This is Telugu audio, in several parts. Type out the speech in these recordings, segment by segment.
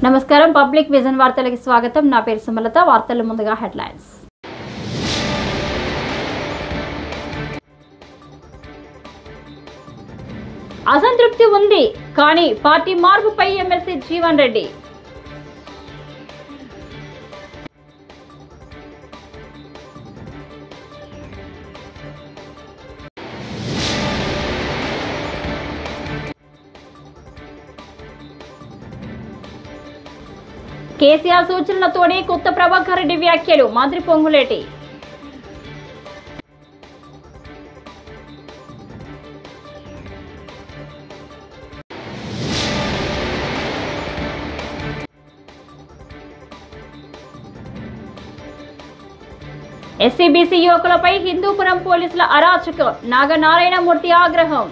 నమస్కారం పబ్లిక్ విజన్ వార్తలకు స్వాగతం నా పేరు సుమలత వార్తల ముందుగా హెడ్లైన్స్ అసంతృప్తి ఉంది కానీ పార్టీ మార్పుపై ఎమ్మెల్సీ జీవన్ రెడ్డి కేసీఆర్ సూచనలతోనే కొత్త ప్రభాకర్ రెడ్డి వ్యాఖ్యలు మంత్రి పొంగులేటి ఎస్సీబీసీ యువకులపై హిందూపురం పోలీసుల అరాచకం నాగనారాయణమూర్తి ఆగ్రహం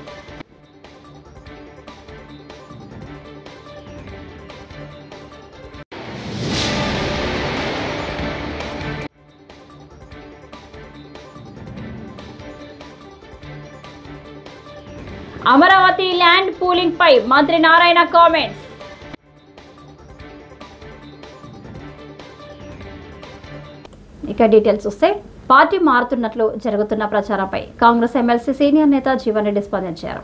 అమరావతి ల్యాండ్ పూలింగ్ పై మంత్రి నారాయణ కామెంట్స్ ఇక డీటెయిల్స్ చూస్తే పార్టీ మారుతున్నట్లు జరుగుతున్న ప్రచారంపై కాంగ్రెస్ ఎమ్మెల్సీ సీనియర్ నేత జీవన్ రెడ్డి స్పందించారు.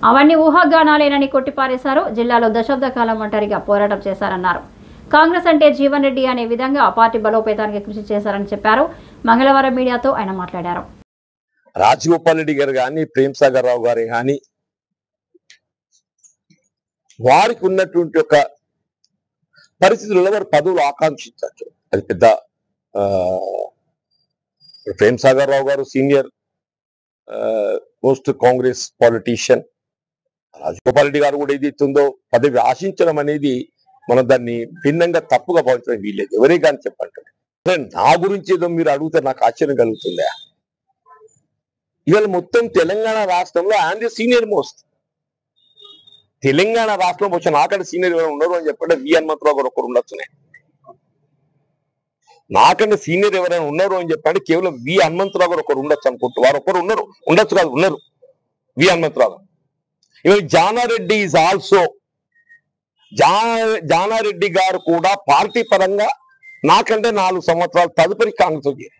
అవన్నీ ఊహాగానాలేనని కొట్టిపారేశారు. జిల్లాలో దశాబ్ద కాలం ఒంటరిగా పోరాటం చేశారన్నారు. కాంగ్రెస్ అంటే జీవన్ రెడ్డి అనే విధంగా పార్టీ బలోపేతానికి కృషి చేశారని చెప్పారు. మంగళవారం మీడియాతో ఆయన మాట్లాడారు. రాజగోపాల్ రెడ్డి గారు కానీ ప్రేమ్సాగర్ రావు గారు కానీ వారికి ఉన్నటువంటి ఒక పరిస్థితుల్లో వారు పదవులు ఆకాంక్షించచ్చు. అది పెద్ద ప్రేమ్సాగర్ రావు గారు senior most Congress politician. Rajagopal Reddy గారు కూడా ఏదైతుందో పదవి ఆశించడం అనేది మనం దాన్ని భిన్నంగా తప్పుగా భావించడం వీల్లేదు. ఎవరే కానీ చెప్పంటారు. నా గురించి ఏదో మీరు అడిగితే నాకు ఆశ్చర్యం కలుగుతుందా? ఇవాళ మొత్తం తెలంగాణ రాష్ట్రంలో ఆయన సీనియర్ మోస్ట్. తెలంగాణ రాష్ట్రం వచ్చి నాకంటే సీనియర్ ఎవరైనా ఉన్నారు అని చెప్పంటే వి హనుమంతరావు గారు ఒకరు ఉండొచ్చునే. నాకంటే సీనియర్ ఎవరైనా ఉన్నారు అని చెప్పంటే కేవలం వి హనుమంతరావు గారు ఒకరు ఉండొచ్చు అనుకుంటూ వారు ఒకరు ఉన్నారు, ఉండొచ్చు కాదు ఉన్నారు వి హనుమంతరావు గారు. ఇవాళ జానారెడ్డి ఈజ్ ఆల్సో జానారెడ్డి గారు కూడా పార్టీ పరంగా నాకంటే 4 సంవత్సరాలు తదుపరి కాంగ్రెస్ వచ్చారు.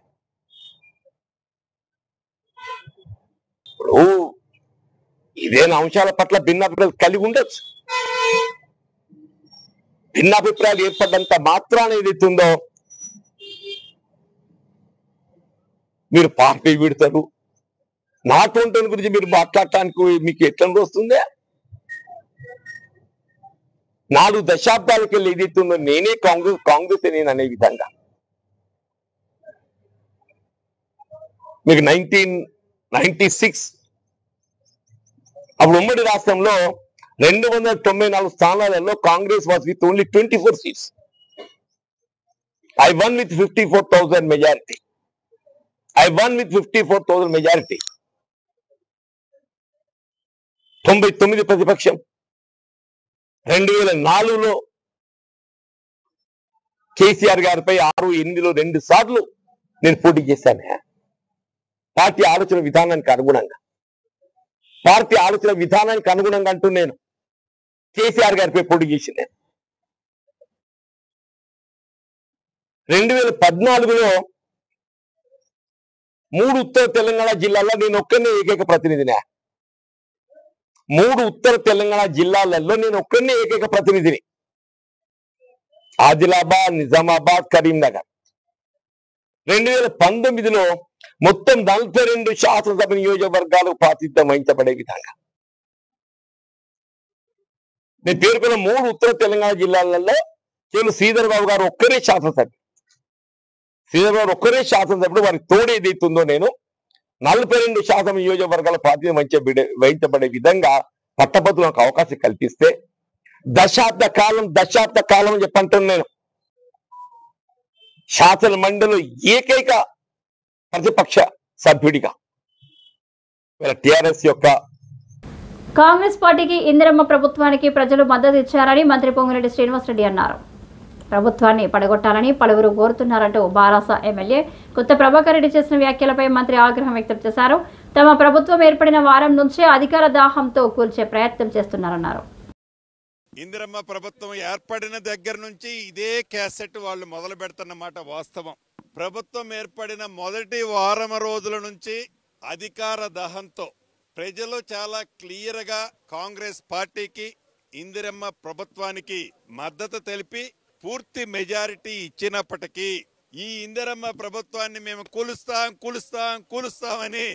ఇప్పుడు ఇదేనా అంశాల పట్ల భిన్నాభిప్రాయాలు కలిగి ఉండొచ్చు. భిన్నాభిప్రాయాలు ఏర్పడ్డంత మాత్రాన ఏదైతుందో మీరు పార్టీ విడతారు. నాటువంటి గురించి మీరు మాట్లాడటానికి మీకు ఎట్లా వస్తుందే? 4 దశాబ్దాలకు వెళ్ళి ఏదైతుందో నేనే కాంగ్రెస్ నేను అనే విధంగా మీకు 1996 అప్పుడు ఉమ్మడి రాష్ట్రంలో 294 స్థానాలలో Congress was with only 24 seats. I one with 54,000 majority. 99 ప్రతిపక్షం. 2004లో కేసీఆర్ గారిపై 6, 8లో 2 సార్లు నేను పోటీ చేశాను. పార్టీ ఆలోచన విధానానికి అనుగుణంగా అంటూ నేను కేసీఆర్ గారిపై పోటీ చేసింది. 2014లో 3 ఉత్తర తెలంగాణ జిల్లాల్లో నేను ఒక్కనే ఏకైక ప్రతినిధిని. 3 ఉత్తర తెలంగాణ జిల్లాలలో నేను ఒక్కనే ఏకైక ప్రతినిధిని. ఆదిలాబాద్, నిజామాబాద్, కరీంనగర్. 2019లో మొత్తం 42 శాసనసభ నియోజకవర్గాలు ప్రాతినిధ్యం వహించబడే విధంగా నేను పేర్కొన్న 3 ఉత్తర తెలంగాణ జిల్లాలలో కేవలం శ్రీధర్ బాబు గారు ఒక్కరే శాసనసభ్యుడు. వారికి తోడు ఏదైతుందో నేను 42 శాసన నియోజకవర్గాల ప్రాతినిధ్యం వహించబడే విధంగా పట్టభద్రులకు అవకాశం కల్పిస్తే దశాబ్ద కాలం అని చెప్పంటున్నాను. నేను శాసన మండలిలో ఏకైక ప్రతిపక్ష సభ్యుడిగా టిఆర్ఎస్ యొక్క కాంగ్రెస్ పార్టీకి ఇందిరమ్మ ప్రభుత్వానికి ప్రజలు మద్దతు ఇచ్చారని మంత్రి పొంగులేటి శ్రీనివాసరెడ్డి అన్నారు. ప్రభుత్వాన్ని పడగొట్టాలని పలువురు కోరుతున్నారంటూ బారాస ఎమ్మెల్యే కొత్త ప్రభాకర్ రెడ్డి చేసిన వ్యాఖ్యలపై మంత్రి ఆగ్రహం వ్యక్తం చేశారు. తమ ప్రభుత్వం ఏర్పడిన వారం నుంచే అధికార దాహంతో కూల్చే ప్రయత్నం చేస్తున్నారన్నారు. ఇందిరమ్మ ప్రభుత్వం ఏర్పడిన దగ్గర నుంచి ఇదే క్యాసెట్ వాళ్ళు మొదలు పెడుతున్నమాట వాస్తవం. ప్రభుత్వం ఏర్పడిన మొదటి వారం రోజుల నుంచి అధికార దహంతో ప్రజలు చాలా క్లియర్గా కాంగ్రెస్ పార్టీకి ఇందిరమ్మ ప్రభుత్వానికి మద్దతు తెలిపి పూర్తి మెజారిటీ ఇచ్చినప్పటికీ ఈ ఇందిరమ్మ ప్రభుత్వాన్ని మేము కూలుస్తామని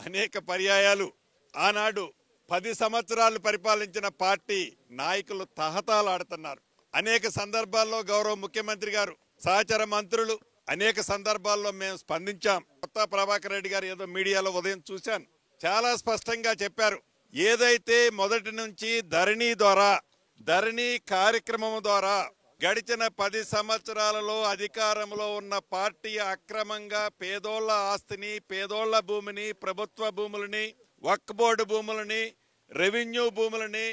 అనేక పర్యాయాలు ఆనాడు 10 సంవత్సరాలు పరిపాలించిన పార్టీ నాయకులు తహతాలాడుతున్నారు. అనేక సందర్భాల్లో గౌరవ ముఖ్యమంత్రి గారు, సహచర మంత్రులు అనేక సందర్భాల్లో మేము స్పందించాం. కొత్త ప్రభాకర్ రెడ్డి గారు ఏదో మీడియాలో ఉదయం చూశాను, చాలా స్పష్టంగా చెప్పారు. ఏదైతే మొదటి నుంచి ధరణి కార్యక్రమం ద్వారా గడిచిన 10 సంవత్సరాలలో అధికారంలో ఉన్న పార్టీ అక్రమంగా పేదోళ్ల ఆస్తిని, పేదోళ్ల భూమిని, ప్రభుత్వ భూములని, వక్ఫ్ బోర్డు భూములని, రెవెన్యూ భూములని,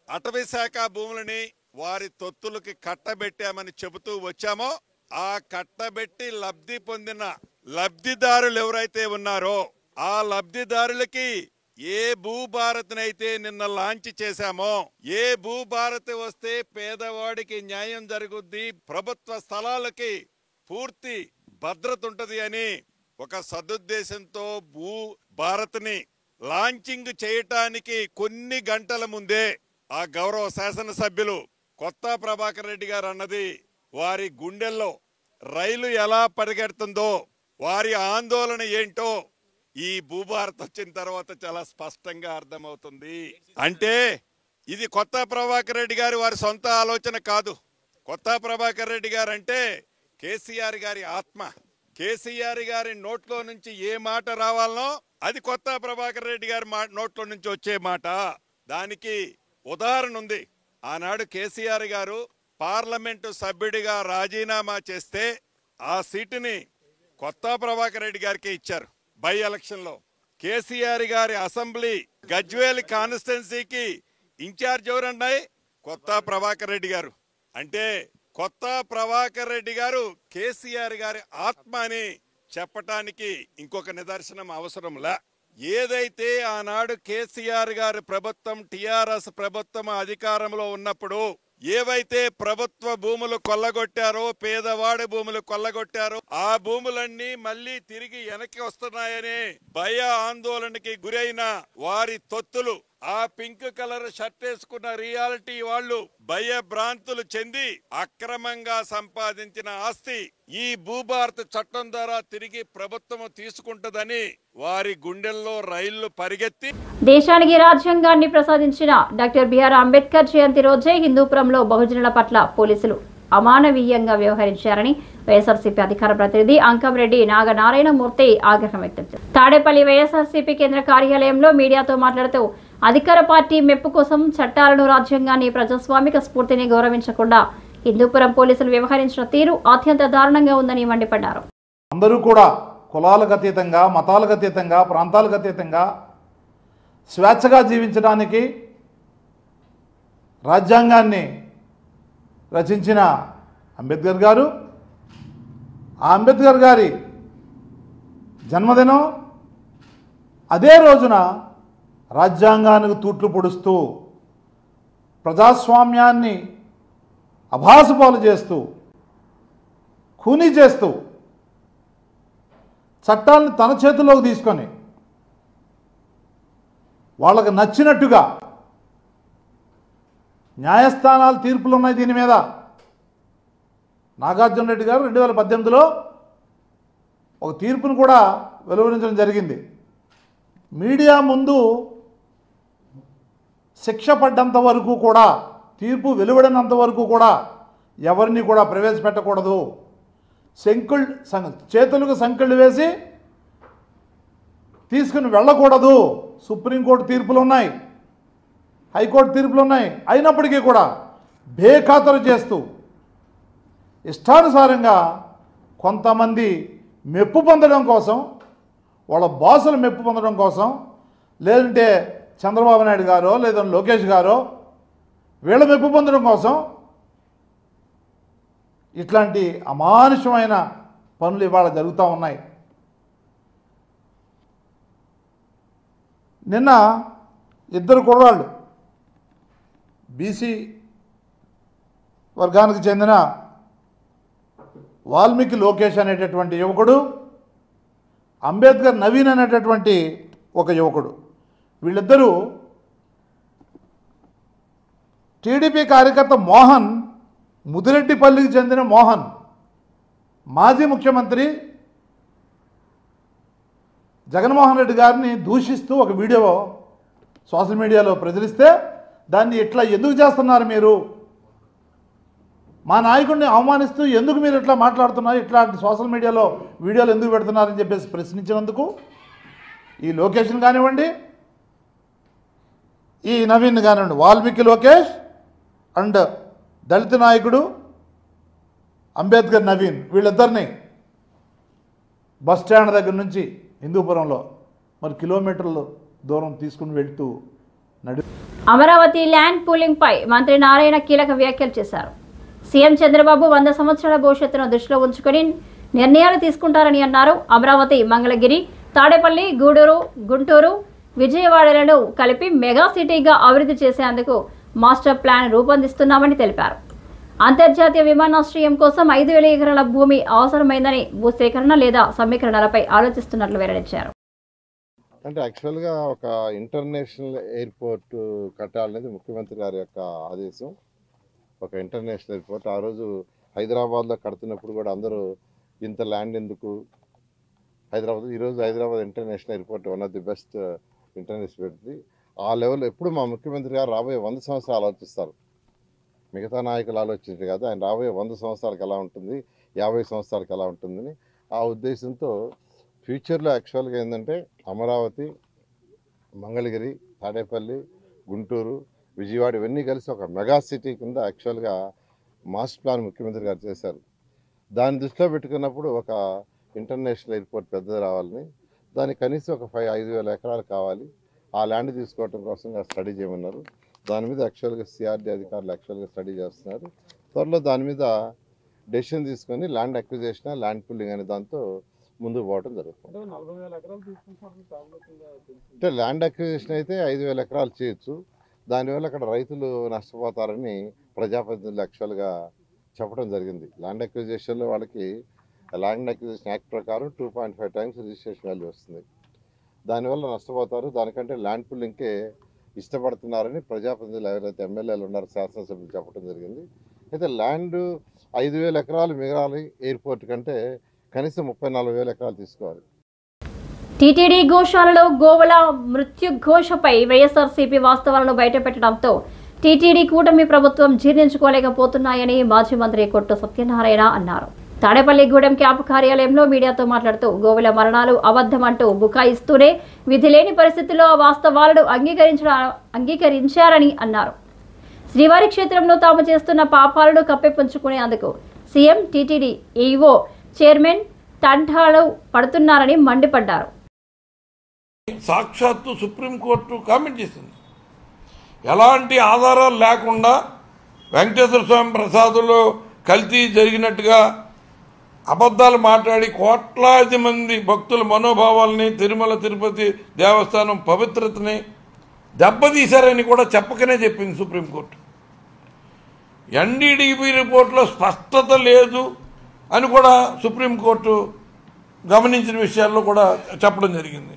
అటవీ శాఖ భూములని వారి తొత్తులకి కట్టబెట్టామని చెబుతూ వచ్చామో, ఆ కట్టబెట్టి లబ్ధి పొందిన లబ్ధిదారులు ఎవరైతే ఉన్నారో ఆ లబ్ధిదారులకి ఏ భూభారత్నైతే నిన్న లాంచ్ చేశామో, ఏ భూభారత్ వస్తే పేదవాడికి న్యాయం జరుగుద్ది, ప్రభుత్వ స్థలాలకి పూర్తి భద్రత ఉంటది అని ఒక సదుద్దేశంతో భూభారత్ని లాంచింగ్ చేయటానికి కొన్ని గంటల ముందే ఆ గౌరవ శాసనసభ్యులు కొత్త ప్రభాకర్ రెడ్డి గారు అన్నది వారి గుండెల్లో రైలు ఎలా పరిగెడుతుందో, వారి ఆందోళన ఏంటో ఈ భూభారత్ వచ్చిన తర్వాత చాలా స్పష్టంగా అర్థమవుతుంది. అంటే ఇది కొత్త ప్రభాకర్ రెడ్డి గారి వారి సొంత ఆలోచన కాదు. కొత్త ప్రభాకర్ రెడ్డి గారు అంటే కేసీఆర్ గారి ఆత్మ. కేసీఆర్ గారి నోట్లో నుంచి ఏ మాట రావాలనో అది కొత్త ప్రభాకర్ రెడ్డి గారి నోట్లో నుంచి వచ్చే మాట. దానికి ఉదాహరణ ఉంది. ఆనాడు కేసీఆర్ గారు పార్లమెంటు సభ్యుడిగా రాజీనామా చేస్తే ఆ సీటుని కొత్త ప్రభాకర్ రెడ్డి గారికి ఇచ్చారు. బై ఎలక్షన్ లో కేసీఆర్ గారి అసెంబ్లీ గజ్వేల్ కాన్స్టిట్యున్సీకి ఇన్ఛార్జ్ ఎవరన్నాయి? కొత్త ప్రభాకర్ రెడ్డి గారు. అంటే కొత్త ప్రభాకర్ రెడ్డి గారు కేసీఆర్ గారి ఆత్మ అని చెప్పటానికి ఇంకొక నిదర్శనం అవసరంలా. ఏదైతే ఆనాడు కేసీఆర్ గారి ప్రభుత్వం, టిఆర్ఎస్ ప్రభుత్వం అధికారంలో ఉన్నప్పుడు ఏవైతే ప్రభుత్వ భూములు కొల్లగొట్టారో, పేదవాడి భూములు కొల్లగొట్టారో, ఆ భూములన్నీ మళ్లీ తిరిగి వెనక్కి వస్తున్నాయని భయ ఆందోళనకి గురైన వారి తొత్తులు, ఆ పింక్ కలర్ షర్ట్ వేసుకున్న రియాలిటీ వాళ్ళు భయభ్రాంతులు చెంది అక్రమంగా సంపాదించిన ఆస్తి ఈ భూభారత్ చట్టం ద్వారా తిరిగి ప్రభుత్వం తీసుకుంటుందని వారి గుండెల్లో రైళ్లు పరిగెత్తి దేశానికి రాజ్యాంగాన్ని ప్రసాదించిన డాక్టర్ బిఆర్ అంబేద్కర్ జయంతి రోజే హిందూపురంలో బహుజనుల పట్ల పోలీసులు అమానవీయంగా వ్యవహరించారని వైఎస్ఆర్సీపీ అధికార ప్రతినిధి అంకంరెడ్డి నాగనారాయణమూర్తి ఆగ్రహం వ్యక్తం చేశారు. తాడేపల్లి వైఎస్ఆర్సీపీ కేంద్ర కార్యాలయంలో మీడియాతో మాట్లాడుతూ అధికార పార్టీ మెప్పు కోసం చట్టాలను, రాజ్యాంగాన్ని, ప్రజాస్వామిక స్ఫూర్తిని గౌరవించకుండా హిందూపురం పోలీసులు వ్యవహరించిన తీరు అత్యంత దారుణంగా ఉందని మండిపడ్డారు. అందరూ కూడా కులాలకు అతీతంగా, మతాలకు అతీతంగా, ప్రాంతాలకు అతీతంగా స్వేచ్ఛగా జీవించడానికి రాజ్యాంగాన్ని రచించిన అంబేద్కర్ గారు, ఆ అంబేద్కర్ గారి జన్మదినం అదే రోజున రాజ్యాంగానికి తూట్లు పొడుస్తూ ప్రజాస్వామ్యాన్ని అభాసుపాలు చేస్తూ, ఖూనీ చేస్తూ, చట్టాలను తన చేతుల్లోకి తీసుకొని వాళ్ళకు నచ్చినట్టుగా న్యాయస్థానాలు తీర్పులు ఉన్నాయి దీని మీద. నాగార్జున రెడ్డి గారు 2018లో ఒక తీర్పును కూడా వెలువరించడం జరిగింది. మీడియా ముందు శిక్ష పడ్డంత వరకు కూడా, తీర్పు వెలువడినంత వరకు కూడా ఎవరిని కూడా ప్రవేశపెట్టకూడదు, చేతులకు సంకెళ్ళు వేసి తీసుకుని వెళ్ళకూడదు. సుప్రీంకోర్టు తీర్పులు ఉన్నాయి, హైకోర్టు తీర్పులు ఉన్నాయి. అయినప్పటికీ కూడా బేఖాతరు చేస్తూ ఇష్టానుసారంగా కొంతమంది మెప్పు పొందడం కోసం, వాళ్ళ బాసులు మెప్పు పొందడం కోసం, లేదంటే చంద్రబాబు నాయుడు గారో లేదా లోకేష్ గారో వీళ్ళ మెప్పు పొందడం కోసం ఇట్లాంటి అమానుషమైన పనులు ఇవాళ జరుగుతూ ఉన్నాయి. నిన్న 2 కుర్రాళ్ళు బీసీ వర్గానికి చెందిన వాల్మీకి లోకేష్ అనేటటువంటి యువకుడు, అంబేద్కర్ నవీన్ అనేటటువంటి ఒక యువకుడు, వీళ్ళిద్దరూ టీడీపీ కార్యకర్త మోహన్, ముదిరెడ్డిపల్లికి చెందిన మోహన్, మాజీ ముఖ్యమంత్రి జగన్మోహన్ రెడ్డి గారిని దూషిస్తూ ఒక వీడియో సోషల్ మీడియాలో ప్రచురిస్తే దాన్ని ఇట్లా ఎందుకు చేస్తున్నారు మీరు, మా నాయకుడిని అవమానిస్తూ ఎందుకు మీరు ఇట్లా మాట్లాడుతున్నారు, ఇట్లాంటి సోషల్ మీడియాలో వీడియోలు ఎందుకు పెడుతున్నారని చెప్పేసి ప్రశ్నించినందుకు ఈ లోకేష్ని కానివ్వండి, ఈ నవీన్ కానివ్వండి, వాల్మీకి లోకేష్ అండ్ దళిత నాయకుడు అంబేద్కర్ నవీన్, వీళ్ళిద్దరిని బస్ స్టాండ్ దగ్గర నుంచి హిందూపురంలో మరి కిలోమీటర్ల దూరం తీసుకుని వెళ్తూ అమరావతి ల్యాండ్ పూలింగ్ పై మంత్రి నారాయణ కీలక వ్యాఖ్యలు చేశారు. సీఎం చంద్రబాబు 100 సంవత్సరాల భవిష్యత్తును దృష్టిలో ఉంచుకొని నిర్ణయాలు తీసుకుంటారని అన్నారు. అమరావతి, మంగళగిరి, తాడేపల్లి, గూడూరు, గుంటూరు, విజయవాడలను కలిపి మెగా సిటీగా అభివృద్ధి చేసేందుకు మాస్టర్ ప్లాన్ రూపొందిస్తున్నామని తెలిపారు. అంతర్జాతీయ విమానాశ్రయం కోసం 5,000 ఎకరాల భూమి అవసరమైందని భూసేకరణ లేదా సమీకరణలపై ఆలోచిస్తున్నట్లు వెల్లడించారు. అంటే యాక్చువల్గా ఒక ఇంటర్నేషనల్ ఎయిర్పోర్ట్ కట్టాలనేది ముఖ్యమంత్రి గారి యొక్క ఆదేశం. ఒక ఇంటర్నేషనల్ ఎయిర్పోర్ట్ ఆ రోజు హైదరాబాద్లో కడుతున్నప్పుడు కూడా అందరూ ఇంత ల్యాండ్ ఎందుకు హైదరాబాద్, ఈరోజు Hyderabad international airport one of the best international airport. ఆ లెవెల్లో ఎప్పుడు మా ముఖ్యమంత్రి గారు రాబోయే 100 సంవత్సరాలు ఆలోచిస్తారు. మిగతా నాయకులు ఆలోచించారు కదా, ఆయన రాబోయే 100 సంవత్సరాలకు ఎలా ఉంటుంది, 50 సంవత్సరాలకు ఎలా ఉంటుందని ఆ ఉద్దేశంతో ఫ్యూచర్లో యాక్చువల్గా ఏంటంటే అమరావతి, మంగళగిరి, తాడేపల్లి, గుంటూరు, విజయవాడ ఇవన్నీ కలిసి ఒక మెగా సిటీ కింద యాక్చువల్గా మాస్టర్ ప్లాన్ ముఖ్యమంత్రి గారు చేశారు. దాన్ని దృష్టిలో పెట్టుకున్నప్పుడు ఒక ఇంటర్నేషనల్ ఎయిర్పోర్ట్ పెద్దది రావాలని, దానికి కనీసం ఒక 5,000 ఎకరాలు కావాలి. ఆ ల్యాండ్ తీసుకోవడం కోసం స్టడీ చేయమన్నారు. దాని మీద యాక్చువల్గా సిఆర్డీ అధికారులు యాక్చువల్గా స్టడీ చేస్తున్నారు. త్వరలో దాని మీద డెసిషన్ తీసుకొని ల్యాండ్ అక్విజిషన్, ల్యాండ్ పుల్లింగ్ అనే దాంతో ముందుకు పోవడం జరుగుతుంది. అంటే ల్యాండ్ అక్విజిషన్ అయితే 5,000 ఎకరాలు చేయొచ్చు. దానివల్ల అక్కడ రైతులు నష్టపోతారని ప్రజాప్రతినిధులు యాక్చువల్గా చెప్పడం జరిగింది. ల్యాండ్ అక్విజిషన్లో వాళ్ళకి ల్యాండ్ అక్విజిషన్ యాక్ట్ ప్రకారం 2.5 times రిజిస్ట్రేషన్ వాల్యూ వస్తుంది. దానివల్ల నష్టపోతారు. దానికంటే ల్యాండ్ పుల్లింగ్కే ఇష్టపడుతున్నారని ప్రజాప్రతినిధులు ఎవరైతే ఎమ్మెల్యేలు ఉన్నారో, శాసనసభ్యులు చెప్పడం జరిగింది. అయితే ల్యాండ్ 5,000 ఎకరాలు మిగలాలి ఎయిర్పోర్ట్ కంటే కనీసం 34,000 ఎకరాలు తీసుకోవాలి. టీటీడీ గోశాలలో గోవుల మృత్యు ఘోషపై వైఎస్ఆర్సీపీ వాస్తవాలను బయటపెట్టడంతో టీటీడీ కూటమి ప్రభుత్వం జీర్ణించుకోలేకపోతున్నాయని మాజీ మంత్రి కొట్టు సత్యనారాయణ అన్నారు. తాడేపల్లిగూడెం క్యాంపు కార్యాలయంలో మీడియాతో మాట్లాడుతూ గోవుల మరణాలు అబద్ధమంటూ బుకాయిస్తూనే విధి లేని పరిస్థితుల్లో వాస్తవాలను అంగీకరించారని అన్నారు. శ్రీవారి క్షేత్రంలో తాము చేస్తున్న పాపాలను కప్పిపుంచుకునేందుకు సీఎం, టీటీడీ ఈఓ, చైర్మన్ తంటాలు పడుతున్నారని మండిపడ్డారు. సాక్షాత్తు సుప్రీంకోర్టు కామెంట్ చేసింది. ఎలాంటి ఆధారాలు లేకుండా వెంకటేశ్వర స్వామి ప్రసాదులో కల్తీ జరిగినట్టుగా అబద్ధాలు మాట్లాడి కోట్లాది మంది భక్తుల మనోభావాల్ని, తిరుమల తిరుపతి దేవస్థానం పవిత్రతని దెబ్బతీశారని కూడా చెప్పకనే చెప్పింది సుప్రీంకోర్టు. ఎన్డీడీబీ రిపోర్టులో స్పష్టత లేదు అని కూడా సుప్రీంకోర్టు గమనించిన విషయాల్లో కూడా చెప్పడం జరిగింది.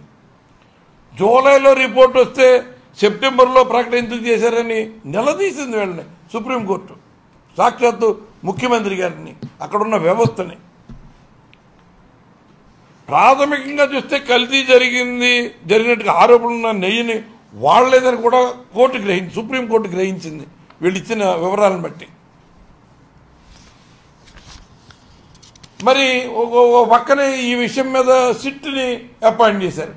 జూలైలో రిపోర్ట్ వస్తే సెప్టెంబర్లో ప్రకటన ఎందుకు చేశారని నిలదీసింది వీళ్ళని సుప్రీంకోర్టు, సాక్షాత్తు ముఖ్యమంత్రి గారిని, అక్కడున్న వ్యవస్థని. ప్రాథమికంగా చూస్తే కల్తీ జరిగినట్టుగా ఆరోపణలున్న నెయ్యిని వాడలేదని కూడా సుప్రీంకోర్టు గ్రహించింది వీళ్ళు ఇచ్చిన వివరాలను బట్టి. మరి పక్కనే ఈ విషయం మీద సిట్ని అపాయింట్ చేశారు.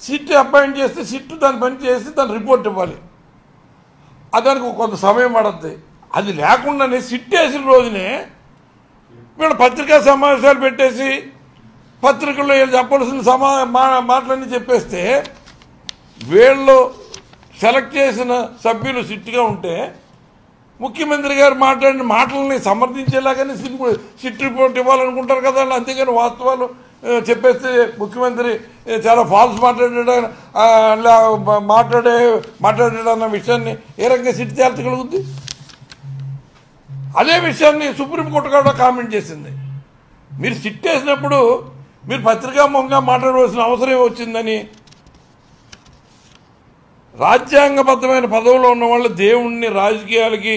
సిట్ అపాయింట్ చేస్తే సిట్ దాని పని చేసి దాని రిపోర్ట్ ఇవ్వాలి. దానికి కొంత సమయం పడుతుంది. అది లేకుండానే సిట్ వేసిన రోజునే వీళ్ళు పత్రికా సమావేశాలు పెట్టేసి పత్రికల్లో వీళ్ళు చెప్పాల్సిన మాటలన్నీ చెప్పేస్తే వీళ్ళు సెలెక్ట్ చేసిన సభ్యులు సిట్గా ఉంటే ముఖ్యమంత్రి గారు మాట్లాడిన మాటలని సమర్థించేలాగానే సిట్ రిపోర్ట్ ఇవ్వాలనుకుంటారు కదా. అంతేగాని వాస్తవాలు చెప్పేస్తే ముఖ్యమంత్రి చాలా ఫాల్స్ మాట్లాడాడన్న విషయాన్ని ఏ రకంగా సిట్ తేల్చగలుగుద్ది? అదే విషయాన్ని సుప్రీంకోర్టు కూడా కామెంట్ చేసింది. మీరు సిట్ వేసినప్పుడు మీరు పత్రికాముఖంగా మాట్లాడవలసిన అవసరం వచ్చిందని. రాజ్యాంగబద్ధమైన పదవిలో ఉన్న వాళ్ళు దేవుణ్ణి రాజకీయాలకి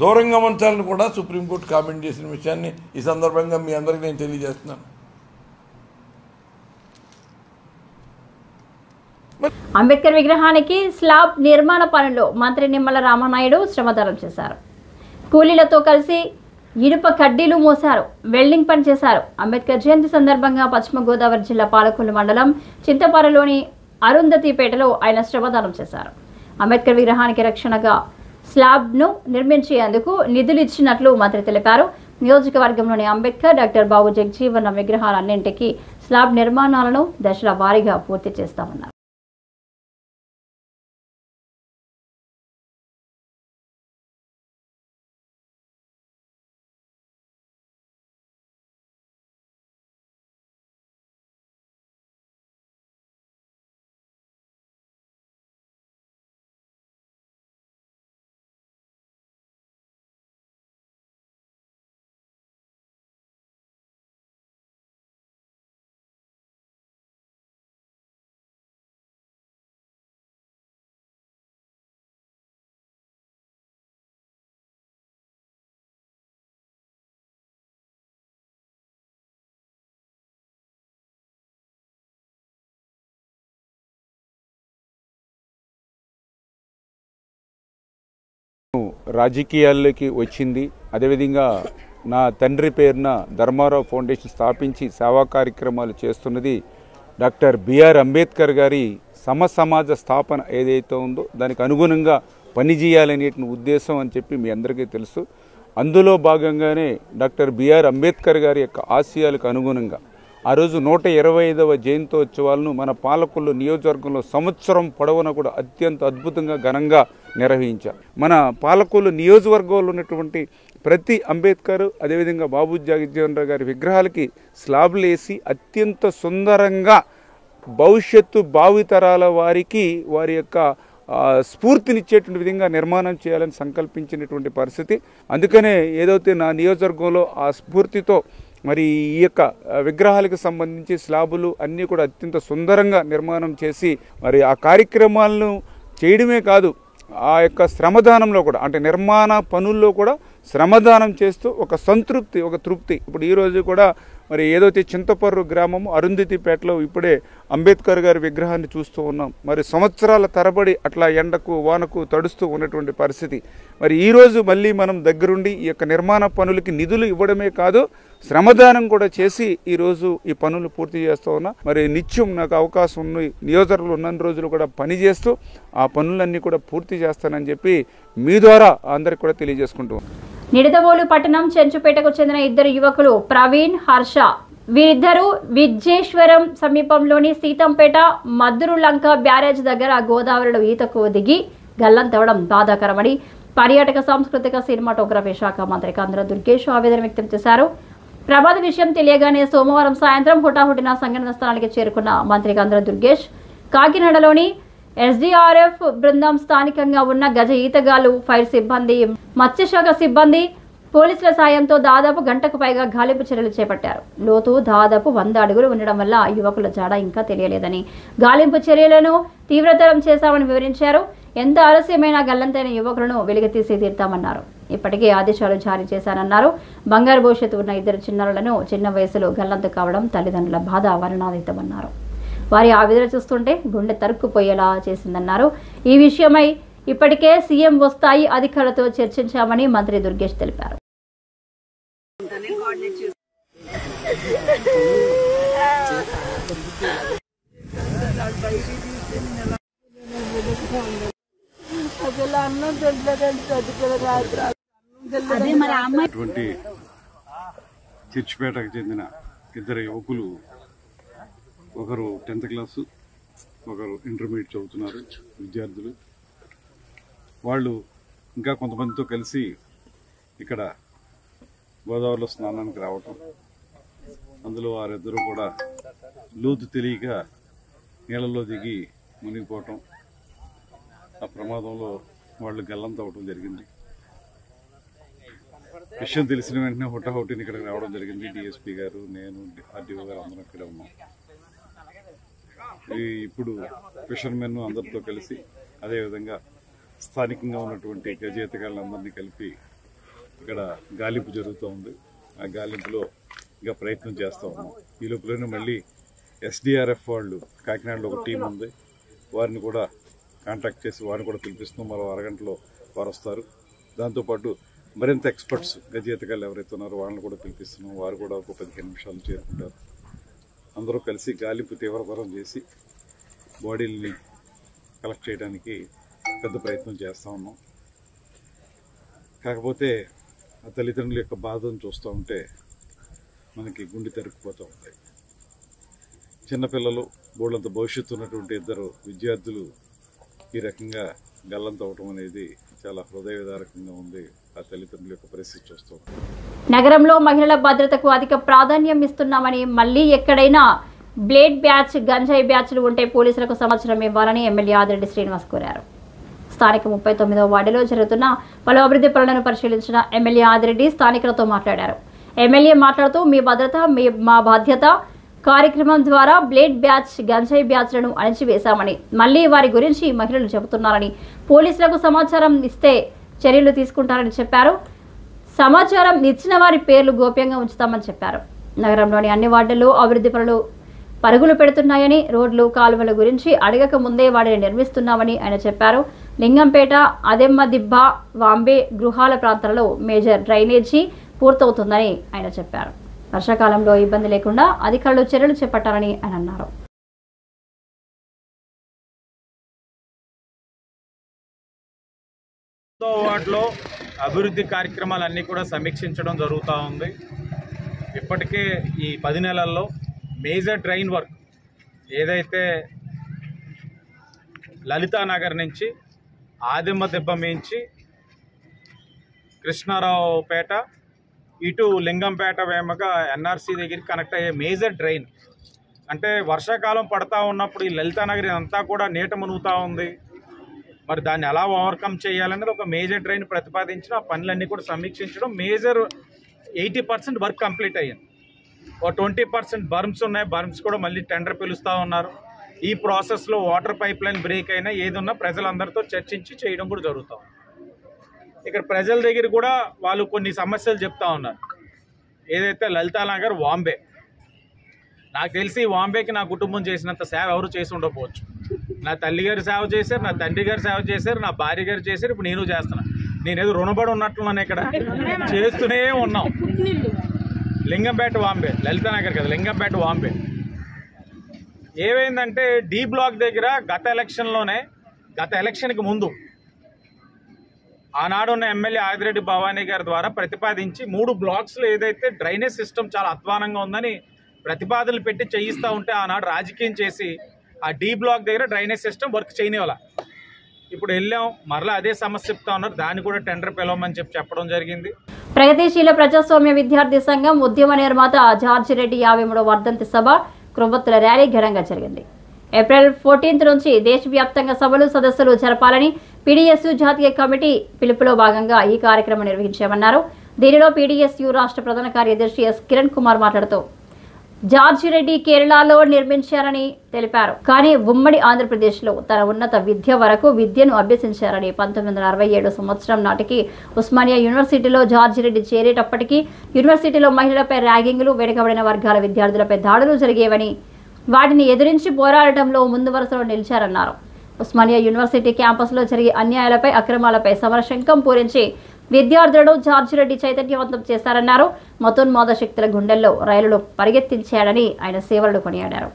దూరంగా ఉంచాలని కూడా సుప్రీంకోర్టు కామెంట్ చేసిన విషయాన్ని ఈ సందర్భంగా మీ అందరికీ నేను తెలియజేస్తున్నాను. అంబేద్కర్ విగ్రహానికి స్లాబ్ నిర్మాణ పనుల్లో మంత్రి నిమ్మల రామనాయుడు శ్రమదానం చేశారు. కూలీలతో కలిసి ఇనుప కడ్డీలు మోశారు, వెల్డింగ్ పని చేశారు. అంబేద్కర్ జయంతి సందర్భంగా పశ్చిమ గోదావరి జిల్లా పాలకొల్లు మండలం చింతపారలోని అరుంధతిపేటలో ఆయన శ్రమదానం చేశారు. అంబేద్కర్ విగ్రహానికి రక్షణగా స్లాబ్ను నిర్మించేందుకు నిధులు ఇచ్చినట్లు మంత్రి తెలిపారు. నియోజకవర్గంలోని అంబేద్కర్, డాక్టర్ బాబు జగజీవన్ విగ్రహాలన్నింటికీ స్లాబ్ నిర్మాణాలను దశల వారీగా పూర్తి చేస్తామన్నారు. రాజకీయాల్లోకి వచ్చింది. అదేవిధంగా నా తండ్రి పేరున ధర్మారావు ఫౌండేషన్ స్థాపించి సేవా కార్యక్రమాలు చేస్తున్నది డాక్టర్ బిఆర్ అంబేద్కర్ గారి సమాజ స్థాపన ఏదైతే ఉందో దానికి అనుగుణంగా పనిచేయాలనే ఉద్దేశం అని చెప్పి మీ అందరికీ తెలుసు. అందులో భాగంగానే డాక్టర్ బిఆర్ అంబేద్కర్ గారి యొక్క ఆశయాలకు అనుగుణంగా ఆ రోజు 125వ జయంతోత్సవాలను మన పాలకొల్లు నియోజకవర్గంలో సంవత్సరం పొడవున కూడా అత్యంత అద్భుతంగా ఘనంగా నిర్వహించారు. మన పాలకొల్లు నియోజకవర్గంలో ఉన్నటువంటి ప్రతి అంబేద్కర్ అదేవిధంగా బాబు జగజీవన్ రావు గారి విగ్రహాలకి స్లాబ్లు వేసి అత్యంత సుందరంగా భవిష్యత్తు భావితరాల వారికి వారి యొక్క స్ఫూర్తినిచ్చేటువంటి విధంగా నిర్మాణం చేయాలని సంకల్పించినటువంటి పరిస్థితి. అందుకనే ఏదైతే నా నియోజకవర్గంలో ఆ స్ఫూర్తితో మరి ఈ యొక్క విగ్రహాలకు సంబంధించి స్లాబులు అన్నీ కూడా అత్యంత సుందరంగా నిర్మాణం చేసి మరి ఆ కార్యక్రమాలను చేయడమే కాదు ఆ యొక్క శ్రమదానంలో కూడా అంటే నిర్మాణ పనుల్లో కూడా శ్రమదానం చేస్తూ ఒక సంతృప్తి ఒక తృప్తి. ఇప్పుడు ఈరోజు కూడా మరి ఏదైతే చింతపర్రు గ్రామము అరుంధతిపేటలో ఇప్పుడే అంబేద్కర్ గారి విగ్రహాన్ని చూస్తూ ఉన్నాం. మరి సంవత్సరాల తరబడి అట్లా ఎండకు వానకు తడుస్తూ ఉన్నటువంటి పరిస్థితి. మరి ఈరోజు మళ్ళీ మనం దగ్గరుండి ఈ యొక్క నిర్మాణ పనులకి నిధులు ఇవ్వడమే కాదు శ్రమదానం కూడా చేసి ఈరోజు ఈ పనులు పూర్తి చేస్తూ ఉన్నా. మరి నిత్యం నాకు అవకాశం ఉన్న నియోజకవర్గంలో ఉన్న రోజులు కూడా పనిచేస్తూ ఆ పనులన్నీ కూడా పూర్తి చేస్తానని చెప్పి మీ ద్వారా అందరికి కూడా తెలియజేసుకుంటూ నిడదవోలు పట్టణం చెంచుపేటకు చెందిన ఇద్దరు యువకులు ప్రవీణ్, హర్ష వీరిద్దరూ విజ్జేశ్వరం సమీపంలోని సీతంపేట మద్దురులంక బ్యారేజ్ దగ్గర గోదావరిలో ఈతకు దిగి గల్లంతవడం బాధాకరమని పర్యాటక సాంస్కృతిక సినిమాటోగ్రఫీ శాఖ మంత్రి కందుల దుర్గేష్ ఆవేదన వ్యక్తం చేశారు. ప్రమాద విషయం తెలియగానే సోమవారం సాయంత్రం హుటాహుటిన సంఘటన స్థలానికి చేరుకున్న మంత్రి కందుల దుర్గేష్ కాకినాడలోని ఎస్డీఆర్ఎఫ్ బృందం, స్థానికంగా ఉన్న గజ ఈతగాళ్లు, ఫైర్ సిబ్బంది, మత్స్యశాఖ సిబ్బంది, పోలీసుల సాయంతో దాదాపు గంటకు పైగా గాలింపు చర్యలు చేపట్టారు. లోతు దాదాపు 100 అడుగులు ఉండడం వల్ల యువకుల జాడ ఇంకా తెలియలేదని, గాలింపు చర్యలను తీవ్రతరం చేశామని వివరించారు. ఎంత ఆలస్యమైనా గల్లంతైన యువకులను వెలికితీసి తీర్తామన్నారు. ఇప్పటికే ఆదేశాలు జారీ చేశానన్నారు. బంగారు భవిష్యత్తు ఉన్న ఇద్దరు చిన్నారులను చిన్న వయసులో గల్లంతు కావడం తల్లిదండ్రుల బాధ వర్ణనాతీతమన్నారు. వారి ఆవేదన చూస్తుంటే గుండె తరుక్కుపోయేలా చేసిందన్నారు. ఈ విషయమై ఇప్పటికే సీఎం స్థాయి అధికారులతో చర్చించామని మంత్రి దుర్గేష్ తెలిపారు. చర్చిపేటకు చెందిన ఇద్దరు యువకులు, ఒకరు 10th క్లాసు, ఒకరు ఇంటర్మీడియట్ చదువుతున్నారు విద్యార్థులు. వాళ్ళు ఇంకా కొంతమందితో కలిసి ఇక్కడ గోదావరిలో స్నానానికి రావటం, అందులో వారిద్దరూ కూడా లోతు తెలియక నీళ్ళలో దిగి మునిగిపోవటం, ఆ ప్రమాదంలో వాళ్ళు గల్లంతవటం జరిగింది. విషయం తెలిసిన వెంటనే హుటాహుటిని ఇక్కడికి రావడం జరిగింది. డిఎస్పీ గారు, నేను, ఆర్డీఓ గారు అందరం ఇక్కడ ఉన్నాం. ఇప్పుడు ఫిషర్మెన్ అందరితో కలిసి అదేవిధంగా స్థానికంగా ఉన్నటువంటి గజేతగాళ్ళందరినీ కలిపి ఇక్కడ గాలింపు జరుగుతూ ఉంది. ఆ గాలింపులో ఇంకా ప్రయత్నం చేస్తూ ఉన్నాం. ఈ లోపలనే మళ్ళీ ఎస్డిఆర్ఎఫ్ వాళ్ళు కాకినాడలో ఒక టీం ఉంది, వారిని కూడా కాంటాక్ట్ చేసి వారిని కూడా పిలిపిస్తున్నాం. మరో అరగంటలో వారు వస్తారు. దాంతోపాటు మరింత ఎక్స్పర్ట్స్ గజేతగాళ్ళు ఎవరైతే ఉన్నారో వాళ్ళని కూడా పిలిపిస్తున్నాం. వారు కూడా ఒక 15 నిమిషాలు చేరుకుంటారు. అందరూ కలిసి గాలింపు తీవ్రతరం చేసి బాడీలని కలెక్ట్ చేయడానికి పెద్ద ప్రయత్నం చేస్తూ ఉన్నాం. కాకపోతే ఆ తల్లిదండ్రుల యొక్క బాధను చూస్తూ ఉంటే మనకి గుండె తరుక్కుపోతూ ఉంటాయి. చిన్నపిల్లలు, బోళ్ళంత భవిష్యత్తు ఉన్నటువంటి 2 విద్యార్థులు ఈ రకంగా గల్లంతవటం అనేది చాలా హృదయ విదారకంగా ఉంది. ఆ తల్లిదండ్రుల యొక్క పరిస్థితి చూస్తూ ఉంటాం. నగరంలో మహిళల భద్రతకు అధిక ప్రాధాన్యం ఇస్తున్నామని, మళ్లీ ఎక్కడైనా బ్లేడ్ బ్యాచ్, గంజాయి బ్యాచ్లు ఉంటే పోలీసులకు సమాచారం ఇవ్వాలని ఎమ్మెల్యే ఆదిరెడ్డి శ్రీనివాస్ కోరారు. స్థానిక 39వ వార్డులో జరుగుతున్న పలు అభివృద్ధి పనులను పరిశీలించిన ఎమ్మెల్యే ఆదిరెడ్డి స్థానికులతో మాట్లాడారు. ఎమ్మెల్యే మాట్లాడుతూ మీ భద్రత మా బాధ్యత కార్యక్రమం ద్వారా బ్లేడ్ బ్యాచ్, గంజాయి బ్యాచ్లను అణిచివేశామని, మళ్లీ వారి గురించి మహిళలు చెబుతున్నారని, పోలీసులకు సమాచారం ఇస్తే చర్యలు తీసుకుంటారని చెప్పారు. సమాచారం ఇచ్చిన వారి పేర్లు గోప్యంగా ఉంచుతామని చెప్పారు. నగరంలోని అన్ని వార్డుల్లో అభివృద్ధి పనులు పరుగులు పెడుతున్నాయని, రోడ్లు, కాలువల గురించి అడగక ముందే వాటిని నిర్మిస్తున్నామని ఆయన చెప్పారు. లింగంపేట, అదెమ్మదిబ్బ, వాంబే గృహాల ప్రాంతాలలో మేజర్ డ్రైనేజీ పూర్తవుతుందని ఆయన చెప్పారు. వర్షాకాలంలో ఇబ్బంది లేకుండా అధికారులు చర్యలు చేపట్టాలని ఆయన అన్నారు. వాటిలో అభివృద్ధి కార్యక్రమాలన్నీ కూడా సమీక్షించడం జరుగుతూ ఉంది. ఇప్పటికే ఈ 10 నెలల్లో మేజర్ డ్రైన్ వర్క్ ఏదైతే లలితానగర్ నుంచి ఆదిమ్మ దెబ్బ మించి కృష్ణారావుపేట ఇటు లింగంపేట వేమగా ఎన్ఆర్సీ దగ్గరికి కనెక్ట్ అయ్యే మేజర్ డ్రైన్, అంటే వర్షాకాలం పడతా ఉన్నప్పుడు ఈ లలితానగర్ అంతా కూడా నీట మునుగుతూ ఉంది. మరి దాన్ని ఎలా ఓవర్కమ్ చేయాలనేది ఒక మేజర్ డ్రైన్ ప్రతిపాదించిన ఆ పనులన్నీ కూడా సమీక్షించడం. మేజర్ 80% వర్క్ కంప్లీట్ అయ్యింది. ఓ 20% బర్మ్స్ ఉన్నాయి. బర్మ్స్ కూడా మళ్ళీ టెండర్ పిలుస్తూ ఉన్నారు. ఈ ప్రాసెస్లో వాటర్ పైప్ లైన్ బ్రేక్ అయినా ఏదున్నా ప్రజలందరితో చర్చించి చేయడం కూడా జరుగుతూ ఉంది. ఇక్కడ ప్రజల దగ్గర కూడా వాళ్ళు కొన్ని సమస్యలు చెప్తా ఉన్నారు. ఏదైతే లలితానగర్, వాంబే, నాకు తెలిసి వాంబేకి నా కుటుంబం చేసినంత సేవ ఎవరు చేసి ఉండకపోవచ్చు. నా తల్లి గారు సేవ చేశారు, నా తండ్రి గారు సేవ చేశారు, నా భార్య గారు చేశారు, ఇప్పుడు నేను చేస్తున్నా. నేనేదో రుణపడి ఉన్నట్లున్నాను. ఇక్కడ చేస్తూనే ఉన్నాం. లింగంపేట వాంబే, లలితానగర్ కదా, లింగంపేట వాంబే. ఏమైందంటే డి బ్లాక్ దగ్గర గత ఎలక్షన్కి ముందు ఆనాడున్న ఎమ్మెల్యే ఆదిరెడ్డి భవానీ గారి ద్వారా ప్రతిపాదించి 3 బ్లాక్స్లో ఏదైతే డ్రైనేజ్ సిస్టమ్ చాలా అధ్వానంగా ఉందని ప్రతిపాదనలు పెట్టి చేయిస్తూ ఉంటే ఆనాడు రాజకీయం చేసి ఆ డి బ్లాక్ దగ్గర డ్రైనేజ్ సిస్టమ్ వర్క్ చేయనివ్వాల. ఇప్పుడు వెళ్ళాం, మరలా అదే సమస్య చెప్తా ఉన్నారు. దాన్ని కూడా టెండర్ పిలవమని చెప్పడం జరిగింది. ప్రగతిశీల ప్రజాస్వామ్య విద్యార్థి సంఘం ఉద్యమ నిర్మాత జార్జి రెడ్డి 53వ వర్ధంతి సభ, క్రొవ్వొత్తుల ర్యాలీ ఘనంగా జరిగింది. ఏప్రిల్ 14 నుంచి దేశవ్యాప్తంగా సభలు, సదస్సులు జరపాలని పీడీఎస్యూ జాతీయ కమిటీ పిలుపులో భాగంగా ఈ కార్యక్రమం నిర్వహించామన్నారు. దీనిలో పీడీఎస్యూ రాష్ట్ర ప్రధాన కార్యదర్శి ఎస్ కిరణ్ కుమార్ మాట్లాడుతూ జార్జి రెడ్డి కేరళలో నిర్మించారని తెలిపారు. కానీ ఉమ్మడి ఆంధ్రప్రదేశ్లో తన ఉన్నత విద్య వరకు విద్యను అభ్యసించారని, 1967 సంవత్సరం నాటికి ఉస్మానియా యూనివర్సిటీలో జార్జి రెడ్డి చేరేటప్పటికీ యూనివర్సిటీలో మహిళలపై ర్యాగింగ్లు, వెనుకబడిన వర్గాల విద్యార్థులపై దాడులు జరిగేవని, వాటిని ఎదిరించి పోరాడటంలో ముందు వరుసలో నిలిచారన్నారు. ఉస్మానియా యూనివర్సిటీ క్యాంపస్లో జరిగే అన్యాయాలపై, అక్రమాలపై సమరశంఖం పూరించి విద్యార్థులను జార్జి రెడ్డి చైతన్యవంతం చేశారన్నారు. మతోన్మాద శక్తుల గుండెల్లో రైలును పరిగెత్తించాడని ఆయన సేవలను కొనియాడారు.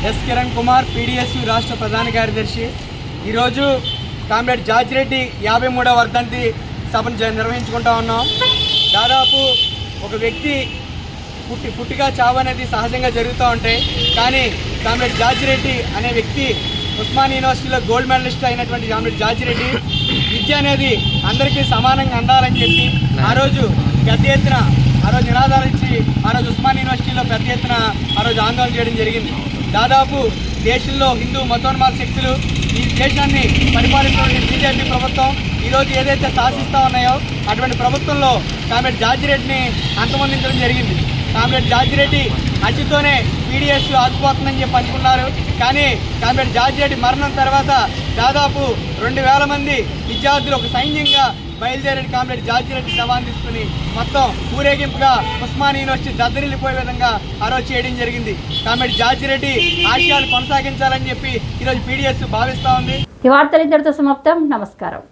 ఎస్ కిరణ్ కుమార్, పీడీఎస్యూ రాష్ట్ర ప్రధాన కార్యదర్శి. ఈరోజు కామ్రేడ్ జార్జి రెడ్డి 53వ వర్ధంతి సభను నిర్వహించుకుంటా ఉన్నాం. దాదాపు ఒక వ్యక్తి పుట్టిగా చావు అనేది సహజంగా జరుగుతూ ఉంటాయి. కానీ కామ్రేడ్ జార్జి రెడ్డి అనే వ్యక్తి ఉస్మానియా యూనివర్సిటీలో గోల్డ్ మెడలిస్ట్ అయినటువంటి కామ్రేడ్ జార్జి రెడ్డి విద్య అనేది అందరికీ సమానంగా అందాలని చెప్పి ఆ రోజు పెద్ద ఎత్తున ఆ రోజు నినాదాలు ఇచ్చి ఆ రోజు ఉస్మానియా యూనివర్సిటీలో పెద్ద ఎత్తున ఆ రోజు ఆందోళన చేయడం జరిగింది. దాదాపు దేశంలో హిందూ మతోన్మాద శక్తులు ఈ దేశాన్ని పరిపాలిస్తున్న బీజేపీ ప్రభుత్వం ఈరోజు ఏదైతే శాసిస్తూ ఉన్నాయో అటువంటి ప్రభుత్వంలో కామ్రేడ్ జార్జిరెడ్డిని అంతమొందించడం జరిగింది. కామ్రేడ్ జార్జిరెడ్డి హత్యతోనే పీడీఎస్ ఆగిపోతుందని చెప్పి అనుకున్నారు. కానీ కామ్రేడ్ జార్జిరెడ్డి మరణం తర్వాత దాదాపు 2000 మంది విద్యార్థులు ఒక సైన్యంగా బయలుదేరి కామ్రేడ్ జార్జిరెడ్డి శవాన్ని తీసుకుని మొత్తం ఊరేగింపుగా ఉస్మానియా యూనివర్సిటీ దద్దరిల్లిపోయే విధంగా ఆ రోజు చేయడం జరిగింది. కామ్రేడ్ జార్జిరెడ్డి ఆశయాలు కొనసాగించాలని చెప్పి ఈరోజు పీడీఎస్ భావిస్తూ ఉంది. ఈ వార్తలు ఇంతటితో సమాప్తం. నమస్కారం.